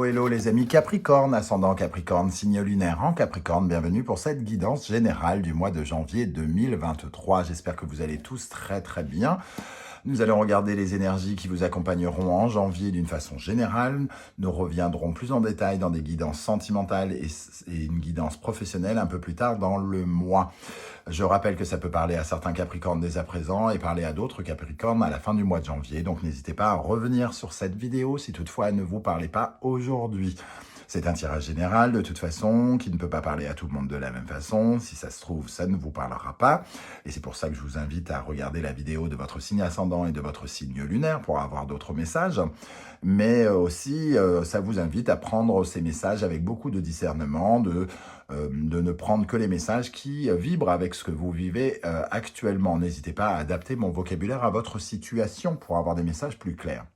hello les amis Capricorne, ascendant Capricorne, signe lunaire en Capricorne. Bienvenue pour cette guidance générale du mois de janvier 2023. J'espère que vous allez tous très bien. Nous allons regarder les énergies qui vous accompagneront en janvier d'une façon générale. Nous reviendrons plus en détail dans des guidances sentimentales et une guidance professionnelle un peu plus tard dans le mois. Je rappelle que ça peut parler à certains Capricornes dès à présent et parler à d'autres Capricornes à la fin du mois de janvier. Donc n'hésitez pas à revenir sur cette vidéo si toutefois elle ne vous parlait pas aujourd'hui. C'est un tirage général de toute façon, qui ne peut pas parler à tout le monde de la même façon. Si ça se trouve, ça ne vous parlera pas. Et c'est pour ça que je vous invite à regarder la vidéo de votre signe ascendant et de votre signe lunaire pour avoir d'autres messages. Mais aussi, ça vous invite à prendre ces messages avec beaucoup de discernement, de ne prendre que les messages qui vibrent avec ce que vous vivez actuellement. N'hésitez pas à adapter mon vocabulaire à votre situation pour avoir des messages plus clairs.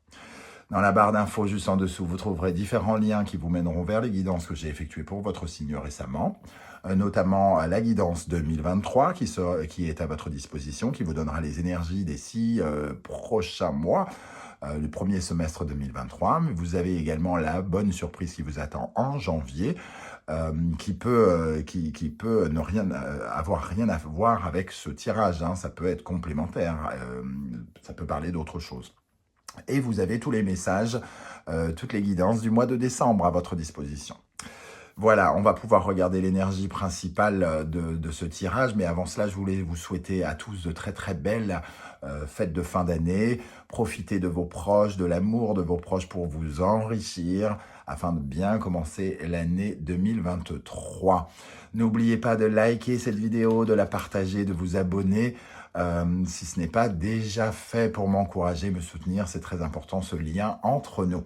Dans la barre d'infos juste en dessous, vous trouverez différents liens qui vous mèneront vers les guidances que j'ai effectuées pour votre signe récemment, notamment la guidance 2023 qui est à votre disposition, qui vous donnera les énergies des 6 prochains mois, le premier semestre 2023. Mais vous avez également la bonne surprise qui vous attend en janvier, qui peut ne rien avoir rien à voir avec ce tirage, hein. Ça peut être complémentaire, ça peut parler d'autre chose. Et vous avez tous les messages, toutes les guidances du mois de décembre à votre disposition. Voilà, on va pouvoir regarder l'énergie principale de ce tirage. Mais avant cela, je voulais vous souhaiter à tous de très belles fêtes de fin d'année. Profitez de vos proches, de l'amour de vos proches pour vous enrichir afin de bien commencer l'année 2023. N'oubliez pas de liker cette vidéo, de la partager, de vous abonner. Si ce n'est pas déjà fait pour m'encourager, me soutenir, c'est très important ce lien entre nous.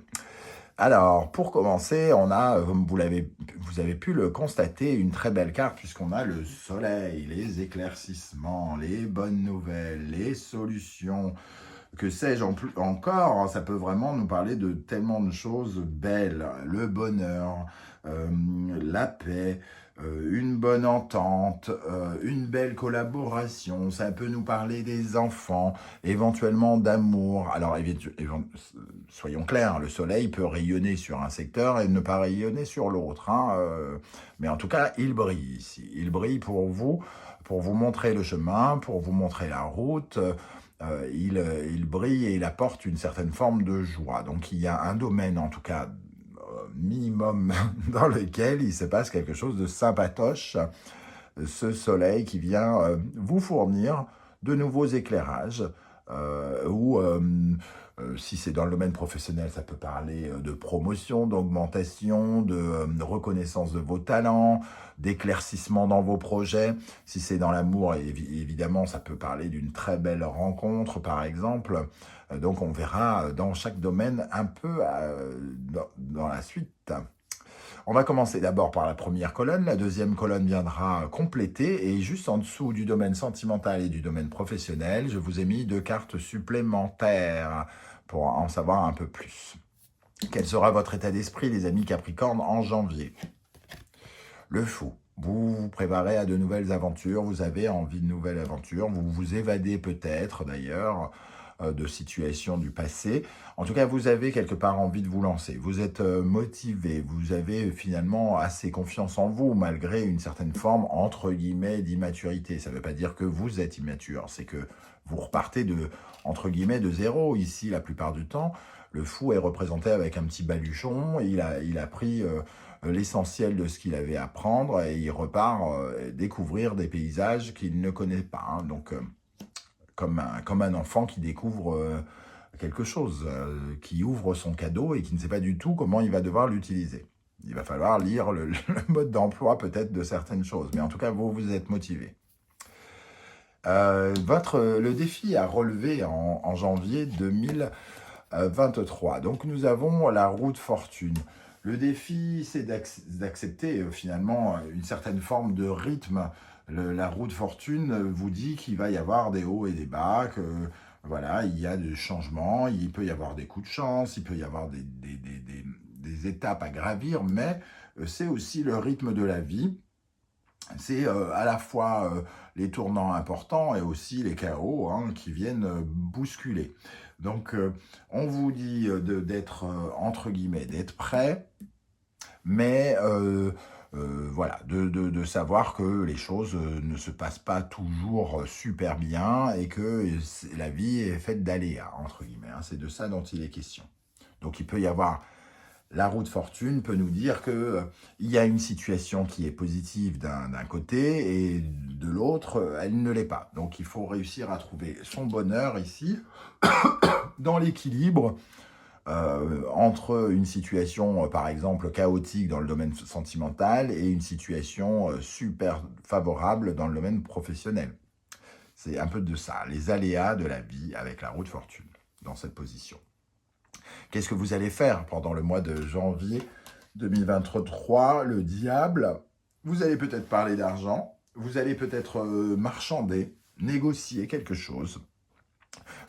Alors, pour commencer, on a, comme vous avez pu le constater, une très belle carte puisqu'on a le soleil, les éclaircissements, les bonnes nouvelles, les solutions, que sais-je encore, ça peut vraiment nous parler de tellement de choses belles, le bonheur, la paix, une bonne entente, une belle collaboration, ça peut nous parler des enfants, éventuellement d'amour. Alors, soyons clairs, le soleil peut rayonner sur un secteur et ne pas rayonner sur l'autre, hein, mais en tout cas, il brille ici. Il brille pour vous montrer le chemin, pour vous montrer la route. Il brille et il apporte une certaine forme de joie. Donc, il y a un domaine, en tout cas, minimum dans lequel il se passe quelque chose de sympatoche, ce soleil qui vient vous fournir de nouveaux éclairages, si c'est dans le domaine professionnel, ça peut parler de promotion, d'augmentation, de reconnaissance de vos talents, d'éclaircissement dans vos projets. Si c'est dans l'amour, évidemment, ça peut parler d'une très belle rencontre, par exemple. Donc, on verra dans chaque domaine un peu dans la suite. On va commencer d'abord par la première colonne. La deuxième colonne viendra compléter. Et juste en dessous du domaine sentimental et du domaine professionnel, je vous ai mis 2 cartes supplémentaires pour en savoir un peu plus. Quel sera votre état d'esprit, les amis Capricorne, en janvier? Le fou. Vous vous préparez à de nouvelles aventures. Vous avez envie de nouvelles aventures. Vous vous évadez peut-être, d'ailleurs, de situations du passé. En tout cas, vous avez quelque part envie de vous lancer. Vous êtes motivé, vous avez finalement assez confiance en vous, malgré une certaine forme, entre guillemets, d'immaturité. Ça ne veut pas dire que vous êtes immature, c'est que vous repartez de, entre guillemets, de zéro. Ici, la plupart du temps, le fou est représenté avec un petit baluchon, il a pris l'essentiel de ce qu'il avait à prendre et il repart découvrir des paysages qu'il ne connaît pas, hein. Donc, comme un enfant qui découvre quelque chose, qui ouvre son cadeau et qui ne sait pas du tout comment il va devoir l'utiliser. Il va falloir lire le mode d'emploi peut-être de certaines choses, mais en tout cas, vous êtes motivé. Le défi à relever en janvier 2023. Donc, nous avons la roue de fortune. Le défi, c'est d'accepter finalement une certaine forme de rythme. La roue de fortune vous dit qu'il va y avoir des hauts et des bas, que voilà, il y a des changements, il peut y avoir des coups de chance, il peut y avoir des étapes à gravir, mais c'est aussi le rythme de la vie. C'est à la fois les tournants importants et aussi les chaos, hein, qui viennent bousculer. Donc, on vous dit d'être, entre guillemets, d'être prêt, mais voilà, de savoir que les choses ne se passent pas toujours super bien et que la vie est faite d'aléas, entre guillemets, hein. C'est de ça dont il est question. Donc il peut y avoir, la roue de fortune peut nous dire que il y a une situation qui est positive d'un côté et de l'autre, elle ne l'est pas. Donc il faut réussir à trouver son bonheur ici, dans l'équilibre entre une situation, par exemple, chaotique dans le domaine sentimental et une situation super favorable dans le domaine professionnel. C'est un peu de ça, les aléas de la vie avec la roue de fortune dans cette position. Qu'est-ce que vous allez faire pendant le mois de janvier 2023? Le diable, vous allez peut-être parler d'argent, vous allez peut-être marchander, négocier quelque chose.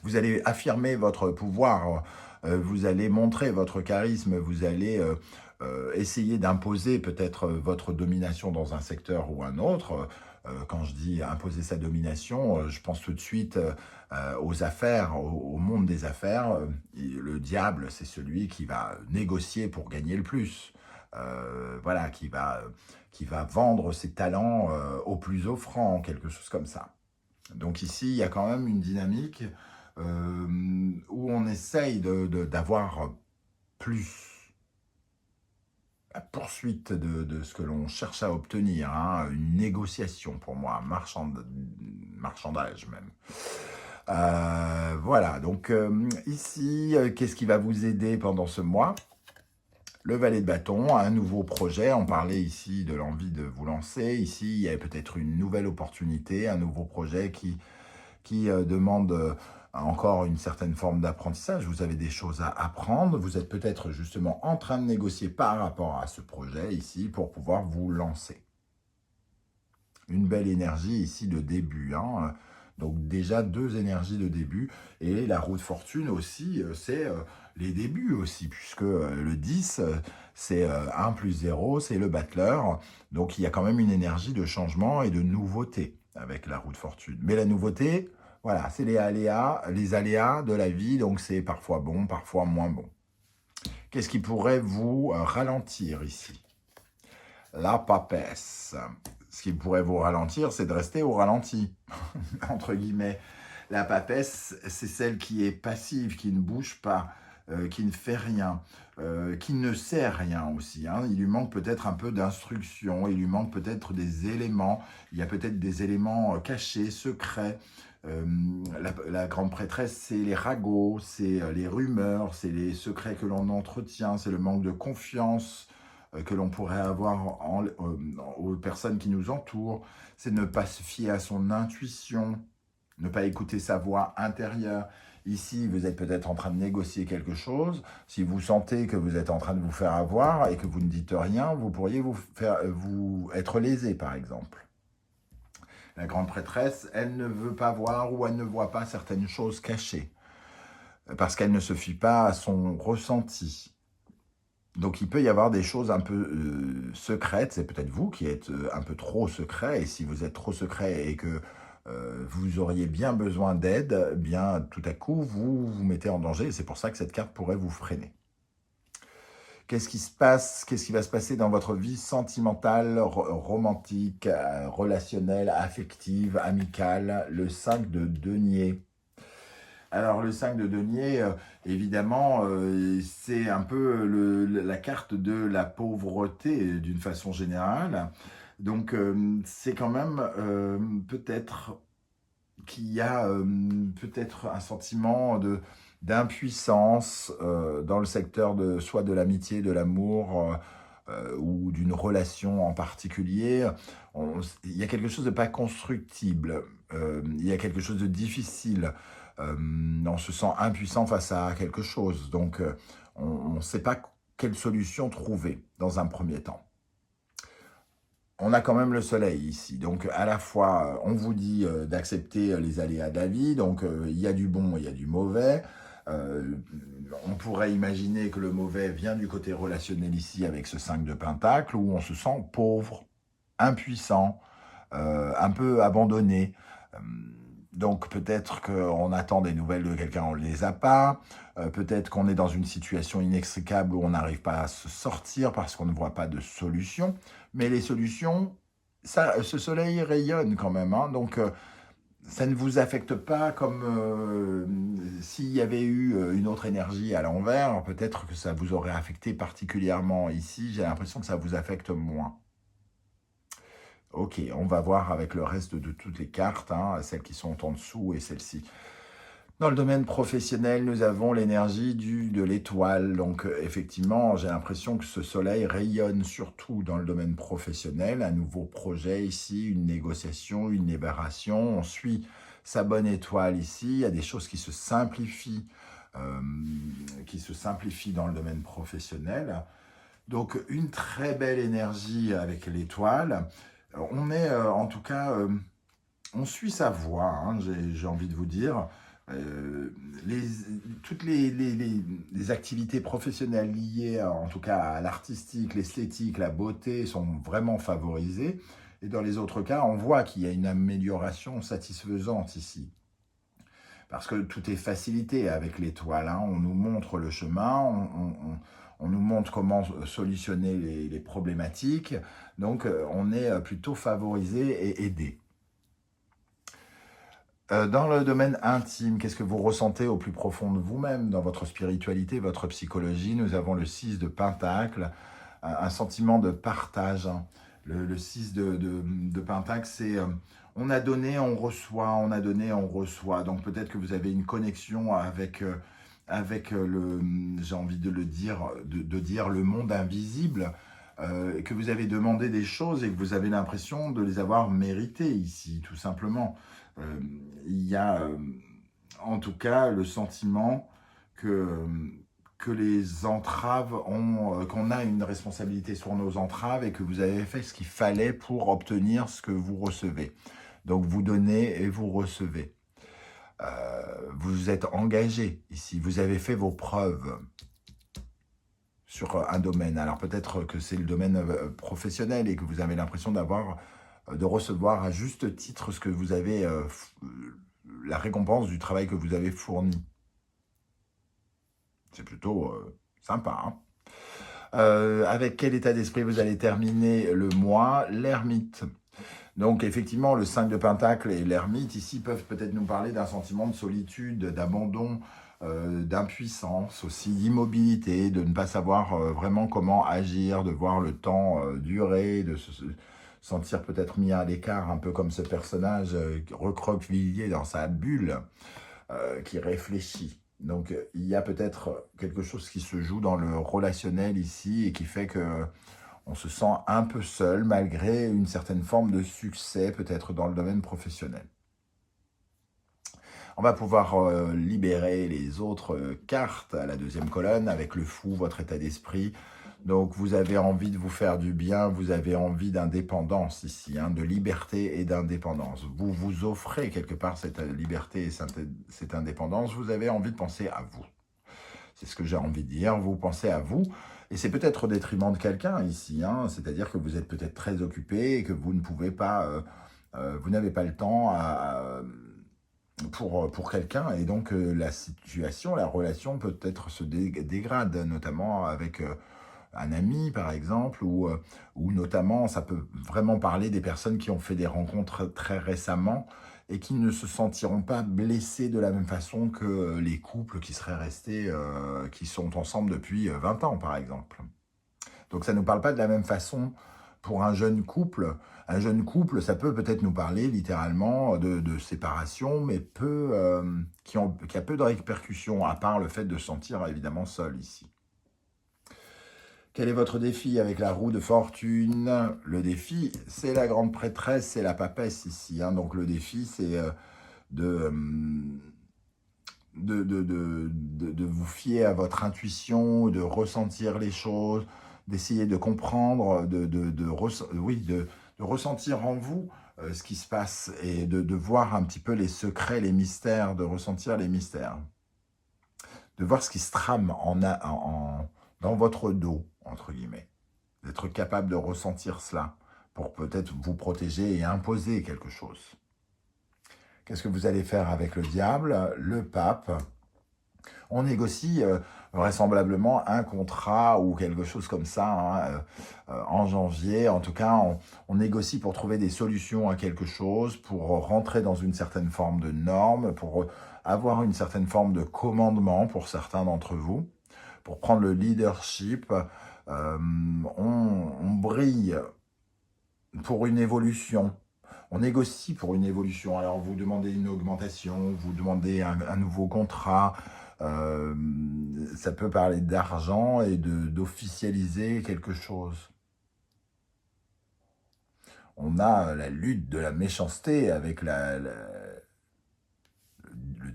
Vous allez affirmer votre pouvoir, vous allez montrer votre charisme, vous allez essayer d'imposer peut-être votre domination dans un secteur ou un autre. Quand je dis imposer sa domination, je pense tout de suite aux affaires, au monde des affaires. Le diable, c'est celui qui va négocier pour gagner le plus. Voilà, qui va vendre ses talents au plus offrant, quelque chose comme ça. Donc ici, il y a quand même une dynamique où on essaye d'avoir plus la poursuite de ce que l'on cherche à obtenir, hein, une négociation pour moi, marchandage même. Voilà, donc ici, qu'est-ce qui va vous aider pendant ce mois? Le valet de bâton, un nouveau projet, on parlait ici de l'envie de vous lancer, ici il y a peut-être une nouvelle opportunité, un nouveau projet qui demande encore une certaine forme d'apprentissage. Vous avez des choses à apprendre, vous êtes peut-être justement en train de négocier par rapport à ce projet ici pour pouvoir vous lancer. Une belle énergie ici de début, hein. Donc déjà 2 énergies de début, et la roue de fortune aussi, c'est les débuts aussi, puisque le 10, c'est 1 plus 0, c'est le battleur, donc il y a quand même une énergie de changement et de nouveauté avec la roue de fortune. Mais la nouveauté, voilà, c'est les aléas de la vie, donc c'est parfois bon, parfois moins bon. Qu'est-ce qui pourrait vous ralentir ici? La papesse. Ce qui pourrait vous ralentir, c'est de rester au ralenti, entre guillemets. La papesse, c'est celle qui est passive, qui ne bouge pas, qui ne fait rien, qui ne sait rien aussi, hein. Il lui manque peut-être un peu d'instruction, il lui manque peut-être des éléments, il y a peut-être des éléments cachés, secrets. La grande prêtresse, c'est les ragots, c'est les rumeurs, c'est les secrets que l'on entretient, c'est le manque de confiance que l'on pourrait avoir aux personnes qui nous entourent, c'est ne pas se fier à son intuition, ne pas écouter sa voix intérieure. Ici, vous êtes peut-être en train de négocier quelque chose. Si vous sentez que vous êtes en train de vous faire avoir et que vous ne dites rien, vous pourriez vous être lésé, par exemple. La grande prêtresse, elle ne veut pas voir ou elle ne voit pas certaines choses cachées parce qu'elle ne se fie pas à son ressenti. Donc il peut y avoir des choses un peu secrètes, c'est peut-être vous qui êtes un peu trop secret, et si vous êtes trop secret et que vous auriez bien besoin d'aide, bien tout à coup vous vous mettez en danger, et c'est pour ça que cette carte pourrait vous freiner. Qu'est-ce qui se passe? Qu'est-ce qui va se passer dans votre vie sentimentale, romantique, relationnelle, affective, amicale? Le 5 de denier. Alors le 5 de denier, évidemment, c'est un peu la carte de la pauvreté d'une façon générale. Donc c'est quand même peut-être qu'il y a peut-être un sentiment d'impuissance dans le secteur soit de l'amitié, de l'amour ou d'une relation en particulier. Il y a quelque chose de pas constructible, il y a quelque chose de difficile. On se sent impuissant face à quelque chose. Donc, on ne sait pas quelle solution trouver dans un premier temps. On a quand même le soleil ici. Donc, à la fois, on vous dit d'accepter les aléas de la vie. Donc, il y a du bon et il y a du mauvais. On pourrait imaginer que le mauvais vient du côté relationnel ici avec ce 5 de Pentacle, où on se sent pauvre, impuissant, un peu abandonné. Donc peut-être qu'on attend des nouvelles de quelqu'un, on ne les a pas. Peut-être qu'on est dans une situation inextricable où on n'arrive pas à se sortir parce qu'on ne voit pas de solution. Mais les solutions, ce soleil rayonne quand même, hein. Donc ça ne vous affecte pas comme s'il y avait eu une autre énergie à l'envers. Peut-être que ça vous aurait affecté particulièrement ici. J'ai l'impression que ça vous affecte moins. Ok, on va voir avec le reste de toutes les cartes, hein, celles qui sont en dessous et celles-ci. Dans le domaine professionnel, nous avons l'énergie de l'étoile. Donc, effectivement, j'ai l'impression que ce soleil rayonne surtout dans le domaine professionnel. Un nouveau projet ici, une négociation, une libération. On suit sa bonne étoile ici. Il y a des choses euh, qui se simplifient dans le domaine professionnel. Donc, une très belle énergie avec l'étoile. On est, en tout cas, on suit sa voie, hein, j'ai envie de vous dire. Euh, les, toutes les activités professionnelles liées, en tout cas à l'artistique, l'esthétique, la beauté, sont vraiment favorisées. Et dans les autres cas, on voit qu'il y a une amélioration satisfaisante ici. Parce que tout est facilité avec l'étoile, hein. On nous montre le chemin, on nous montre comment solutionner les problématiques. Donc, on est plutôt favorisé et aidé. Dans le domaine intime, qu'est-ce que vous ressentez au plus profond de vous-même, dans votre spiritualité, votre psychologie? Nous avons le 6 de Pentacle, un sentiment de partage, hein. Le 6 de Pentacle, c'est on a donné, on reçoit, on a donné, on reçoit. Donc peut-être que vous avez une connexion avec le, j'ai envie de le dire, de dire le monde invisible, que vous avez demandé des choses et que vous avez l'impression de les avoir méritées ici, tout simplement. Euh, il y a en tout cas le sentiment que les entraves qu'on a une responsabilité sur nos entraves et que vous avez fait ce qu'il fallait pour obtenir ce que vous recevez. Donc vous donnez et vous recevez. Vous êtes engagé ici, vous avez fait vos preuves sur un domaine. Alors peut-être que c'est le domaine professionnel et que vous avez l'impression de recevoir à juste titre ce que vous avez, la récompense du travail que vous avez fourni. C'est plutôt sympa, hein. Avec quel état d'esprit vous allez terminer le mois? L'ermite. Donc effectivement, le 5 de Pentacle et l'ermite ici peuvent peut-être nous parler d'un sentiment de solitude, d'abandon, d'impuissance, aussi d'immobilité, de ne pas savoir vraiment comment agir, de voir le temps durer, de se sentir peut-être mis à l'écart, un peu comme ce personnage recroquevillé dans sa bulle, qui réfléchit. Donc il y a peut-être quelque chose qui se joue dans le relationnel ici et qui fait que on se sent un peu seul malgré une certaine forme de succès peut-être dans le domaine professionnel. On va pouvoir libérer les autres cartes à la deuxième colonne avec le fou, votre état d'esprit. Donc vous avez envie de vous faire du bien, vous avez envie d'indépendance ici, hein, de liberté et d'indépendance. Vous vous offrez quelque part cette liberté et cette indépendance, vous avez envie de penser à vous. C'est ce que j'ai envie de dire, vous pensez à vous. Et c'est peut-être au détriment de quelqu'un ici, hein, c'est-à-dire que vous êtes peut-être très occupé et que vous ne pouvez pas, vous n'avez pas le temps pour quelqu'un. Et donc la situation, la relation peut-être se dégrade, notamment avec un ami par exemple, ou notamment ça peut vraiment parler des personnes qui ont fait des rencontres très récemment et qui ne se sentiront pas blessés de la même façon que les couples qui seraient restés, qui sont ensemble depuis 20 ans par exemple. Donc ça ne nous parle pas de la même façon pour un jeune couple. Un jeune couple, ça peut peut-être nous parler littéralement de séparation, mais qui a peu de répercussions, à part le fait de se sentir évidemment seul ici. Quel est votre défi avec la roue de fortune? Le défi, c'est la grande prêtresse, c'est la papesse ici, hein. Donc le défi, c'est de vous fier à votre intuition, de ressentir les choses, d'essayer de comprendre, de ressentir en vous ce qui se passe et de voir un petit peu les secrets, les mystères, de ressentir les mystères. De voir ce qui se trame dans votre dos, entre guillemets. D'être capable de ressentir cela pour peut-être vous protéger et imposer quelque chose. Qu'est-ce que vous allez faire avec le diable, le pape? On négocie vraisemblablement un contrat ou quelque chose comme ça en janvier. En tout cas, on négocie pour trouver des solutions à quelque chose, pour rentrer dans une certaine forme de norme, pour avoir une certaine forme de commandement pour certains d'entre vous, pour prendre le leadership. On brille pour une évolution. On négocie pour une évolution. Alors, vous demandez une augmentation, vous demandez un nouveau contrat. Ça peut parler d'argent et d'officialiser quelque chose. On a la lutte de la méchanceté avec le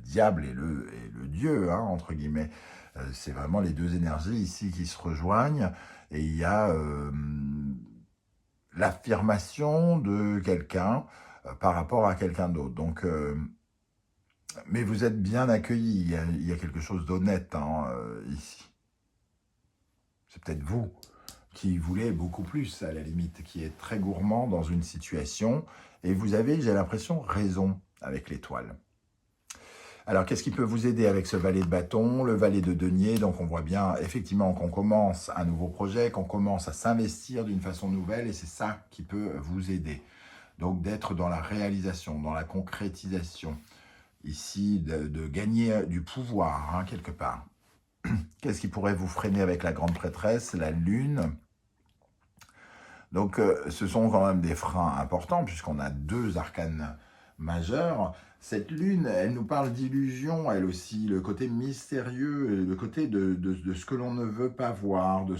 diable et le Dieu, hein, entre guillemets. C'est vraiment les deux énergies ici qui se rejoignent. Et il y a l'affirmation de quelqu'un par rapport à quelqu'un d'autre. Donc, mais vous êtes bien accueillis, il y a quelque chose d'honnête ici. C'est peut-être vous qui voulez beaucoup plus, à la limite, qui est très gourmand dans une situation, et vous avez, j'ai l'impression, raison avec l'étoile. Alors, qu'est-ce qui peut vous aider avec ce valet de bâton, le valet de denier? Donc, on voit bien, effectivement, qu'on commence un nouveau projet, qu'on commence à s'investir d'une façon nouvelle, et c'est ça qui peut vous aider. Donc, d'être dans la réalisation, dans la concrétisation, ici, de gagner du pouvoir, hein, quelque part. Qu'est-ce qui pourrait vous freiner avec la grande prêtresse? La lune. Donc, ce sont quand même des freins importants, puisqu'on a deux arcanes majeurs. Cette lune, elle nous parle d'illusion, elle aussi, le côté mystérieux, le côté de ce que l'on ne veut pas voir, de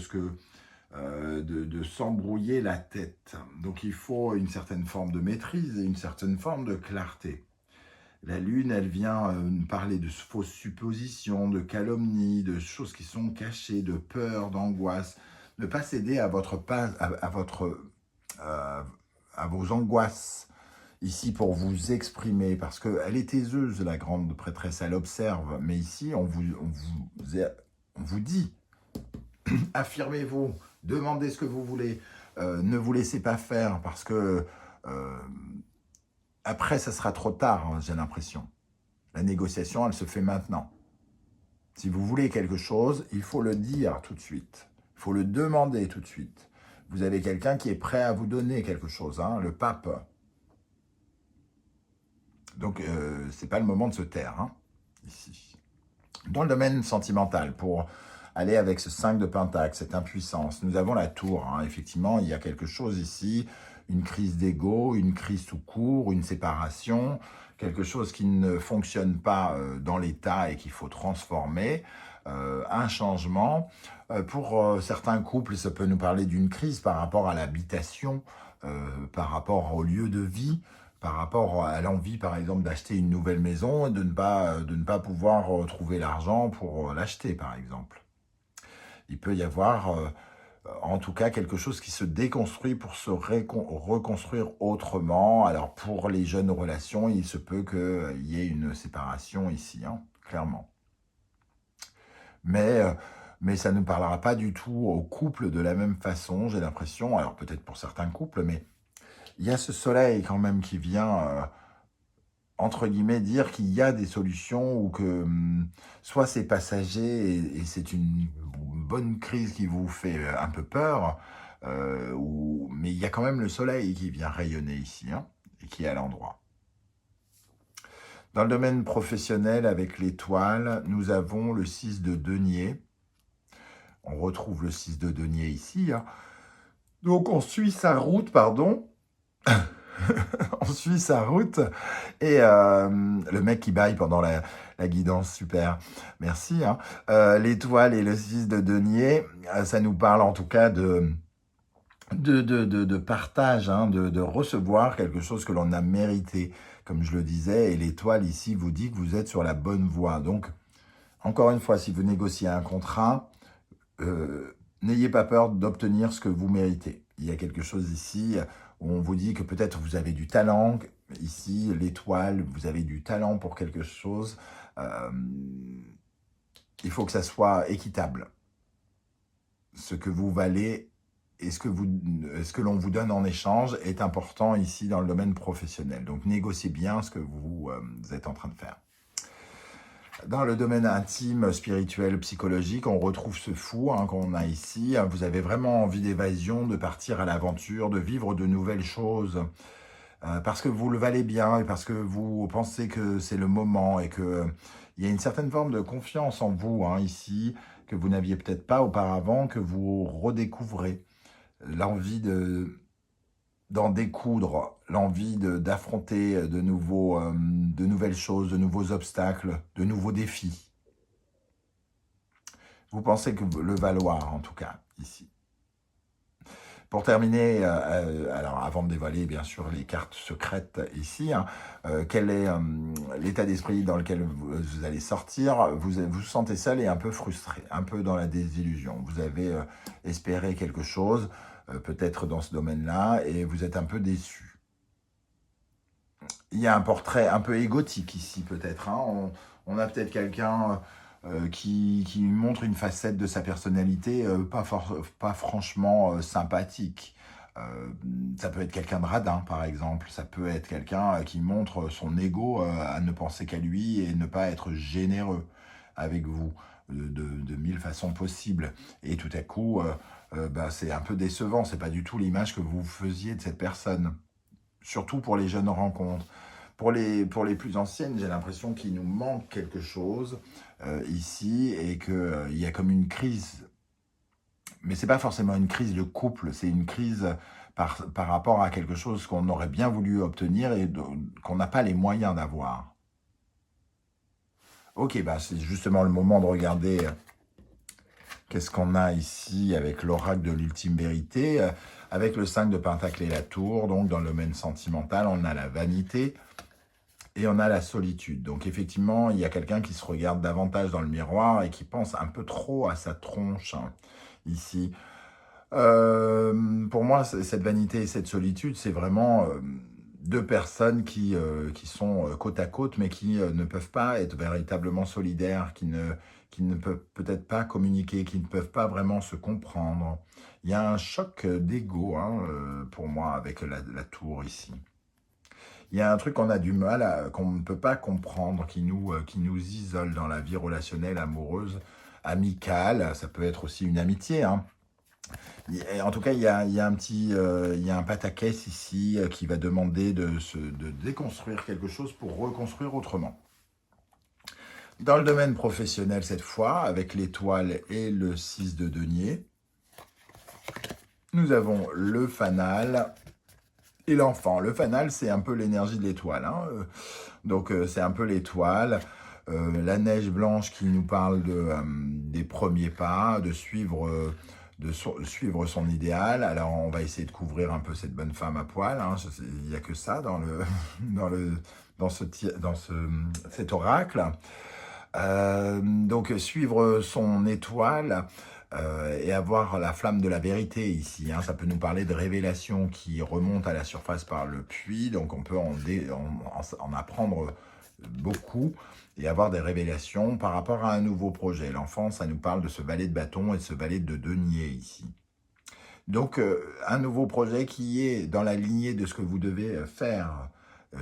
s'embrouiller la tête. Donc, il faut une certaine forme de maîtrise et une certaine forme de clarté. La lune, elle vient nous parler de fausses suppositions, de calomnies, de choses qui sont cachées, de peur, d'angoisse. Ne pas céder à vos angoisses ici pour vous exprimer, parce qu'elle est taiseuse, la grande prêtresse, elle observe, mais ici, on vous dit, affirmez-vous, demandez ce que vous voulez, ne vous laissez pas faire, parce que après, ça sera trop tard, hein, j'ai l'impression. La négociation, elle se fait maintenant. Si vous voulez quelque chose, il faut le dire tout de suite. Il faut le demander tout de suite. Vous avez quelqu'un qui est prêt à vous donner quelque chose, hein, le pape. Donc, ce n'est pas le moment de se taire, hein, ici. Dans le domaine sentimental, pour aller avec ce 5 de Pentacle, cette impuissance, nous avons la tour. Hein, effectivement, il y a quelque chose ici, une crise d'ego, une crise tout court, une séparation, quelque chose qui ne fonctionne pas dans l'état et qu'il faut transformer, un changement. Pour certains couples, ça peut nous parler d'une crise par rapport à l'habitation, par rapport au lieu de vie, par rapport à l'envie, par exemple, d'acheter une nouvelle maison et de ne pas pouvoir trouver l'argent pour l'acheter, par exemple. Il peut y avoir, en tout cas, quelque chose qui se déconstruit pour se reconstruire autrement. Alors, pour les jeunes relations, il se peut qu'il y ait une séparation ici, hein, clairement. Mais ça ne parlera pas du tout au couple de la même façon, j'ai l'impression. Alors, peut-être pour certains couples, mais il y a ce soleil quand même qui vient, entre guillemets, dire qu'il y a des solutions ou que soit c'est passager et c'est une bonne crise qui vous fait un peu peur, mais il y a quand même le soleil qui vient rayonner ici, hein, et qui est à l'endroit. Dans le domaine professionnel, avec l'étoile, nous avons le 6 de denier. On retrouve le 6 de denier ici. Hein. Donc on suit sa route, pardon. On suit sa route et le mec qui baille pendant la guidance, super, merci. Hein. L'étoile et le 6 de denier, ça nous parle en tout cas de partage, hein, de recevoir quelque chose que l'on a mérité, comme je le disais, et l'étoile ici vous dit que vous êtes sur la bonne voie. Donc, encore une fois, si vous négociez un contrat, n'ayez pas peur d'obtenir ce que vous méritez. Il y a quelque chose ici où on vous dit que peut-être vous avez du talent. Ici, l'étoile, vous avez du talent pour quelque chose. Il faut que ça soit équitable. Ce que vous valez et ce que l'on vous donne en échange est important ici dans le domaine professionnel. Donc, négociez bien ce que vous êtes en train de faire. Dans le domaine intime, spirituel, psychologique, on retrouve ce fou qu'on a ici. Vous avez vraiment envie d'évasion, de partir à l'aventure, de vivre de nouvelles choses, parce que vous le valez bien et parce que vous pensez que c'est le moment et que il y a une certaine forme de confiance en vous ici, que vous n'aviez peut-être pas auparavant, que vous redécouvrez. L'envie d'en découdre, l'envie d'affronter de nouvelles choses, de nouveaux obstacles, de nouveaux défis. Vous pensez que le valoir, en tout cas, ici. Pour terminer, alors avant de dévoiler bien sûr les cartes secrètes ici, quel est l'état d'esprit dans lequel vous allez sortir? Vous sentez seul et un peu frustré, un peu dans la désillusion. Vous avez espéré quelque chose, peut-être dans ce domaine-là, et vous êtes un peu déçu. Il y a un portrait un peu égotique ici, peut-être. On a peut-être quelqu'un qui montre une facette de sa personnalité pas franchement sympathique. Ça peut être quelqu'un de radin, par exemple. Ça peut être quelqu'un qui montre son ego à ne penser qu'à lui et ne pas être généreux avec vous de mille façons possibles. Et tout à coup, c'est un peu décevant. C'est pas du tout l'image que vous faisiez de cette personne. Surtout pour les jeunes rencontres. Pour les plus anciennes, j'ai l'impression qu'il nous manque quelque chose ici et qu'il y a comme une crise. Mais ce n'est pas forcément une crise de couple, c'est une crise par rapport à quelque chose qu'on aurait bien voulu obtenir et qu'on n'a pas les moyens d'avoir. Ok, c'est justement le moment de regarder qu'est-ce qu'on a ici avec l'oracle de l'ultime vérité. Avec le 5 de Pentacle et la tour, donc dans le domaine sentimental, on a la vanité. Et on a la solitude. Donc effectivement, il y a quelqu'un qui se regarde davantage dans le miroir et qui pense un peu trop à sa tronche ici. Pour moi, cette vanité et cette solitude, c'est vraiment deux personnes qui sont côte à côte, mais qui ne peuvent pas être véritablement solidaires, qui ne peuvent peut-être pas communiquer, qui ne peuvent pas vraiment se comprendre. Il y a un choc d'ego pour moi avec la tour ici. Il y a un truc qu'on a du mal, qu'on ne peut pas comprendre, qui nous isole dans la vie relationnelle, amoureuse, amicale. Ça peut être aussi une amitié. Et en tout cas, il y a un pataquès ici qui va demander de déconstruire quelque chose pour reconstruire autrement. Dans le domaine professionnel cette fois, avec l'étoile et le 6 de denier, nous avons le fanal et l'enfant. Le fanal, c'est un peu l'énergie de l'étoile. Donc, c'est un peu l'étoile. La neige blanche qui nous parle des premiers pas, de suivre son idéal. Alors, on va essayer de couvrir un peu cette bonne femme à poil. Il n'y a que ça dans cet oracle. Donc, suivre son étoile et avoir la flamme de la vérité ici. Ça peut nous parler de révélations qui remontent à la surface par le puits. Donc, on peut en apprendre beaucoup et avoir des révélations par rapport à un nouveau projet. L'enfant, ça nous parle de ce valet de bâton et de ce valet de denier ici. Donc, un nouveau projet qui est dans la lignée de ce que vous devez faire,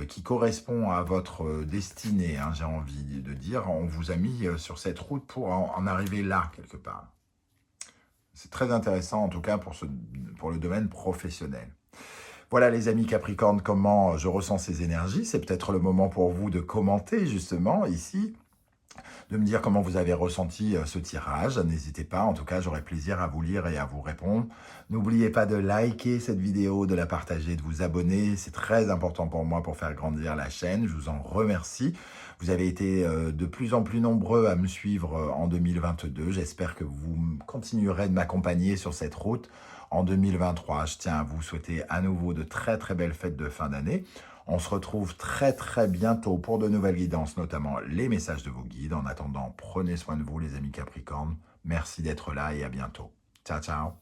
qui correspond à votre destinée, j'ai envie de dire. On vous a mis sur cette route pour en arriver là, quelque part. C'est très intéressant, en tout cas, pour le domaine professionnel. Voilà, les amis Capricorne, comment je ressens ces énergies. C'est peut-être le moment pour vous de commenter, justement, ici, de me dire comment vous avez ressenti ce tirage. N'hésitez pas, en tout cas, j'aurai plaisir à vous lire et à vous répondre. N'oubliez pas de liker cette vidéo, de la partager, de vous abonner. C'est très important pour moi pour faire grandir la chaîne. Je vous en remercie. Vous avez été de plus en plus nombreux à me suivre en 2022. J'espère que vous continuerez de m'accompagner sur cette route en 2023. Je tiens à vous souhaiter à nouveau de très très belles fêtes de fin d'année. On se retrouve très très bientôt pour de nouvelles guidances, notamment les messages de vos guides. En attendant, prenez soin de vous les amis Capricorne. Merci d'être là et à bientôt. Ciao, ciao.